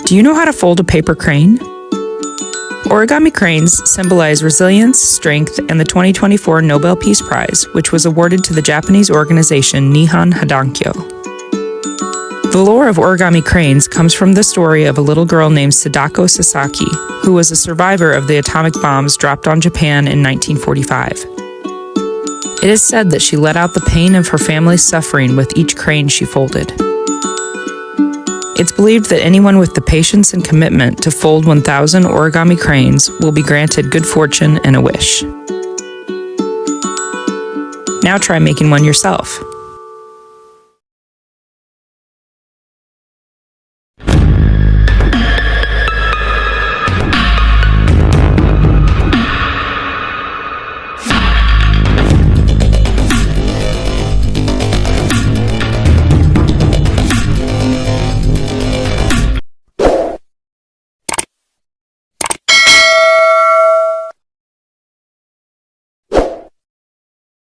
Do you know how to fold a paper crane? Origami cranes symbolize resilience, strength, and the 2024 Nobel Peace Prize, which was awarded to the Japanese organization Nihon Hidankyo. The lore of origami cranes comes from the story of a little girl named Sadako Sasaki, who was a survivor of the atomic bombs dropped on Japan in 1945. It is said that she let out the pain of her family's suffering with each crane she folded. It's believed that anyone with the patience and commitment to fold 1,000 origami cranes will be granted good fortune and a wish. Now try making one yourself.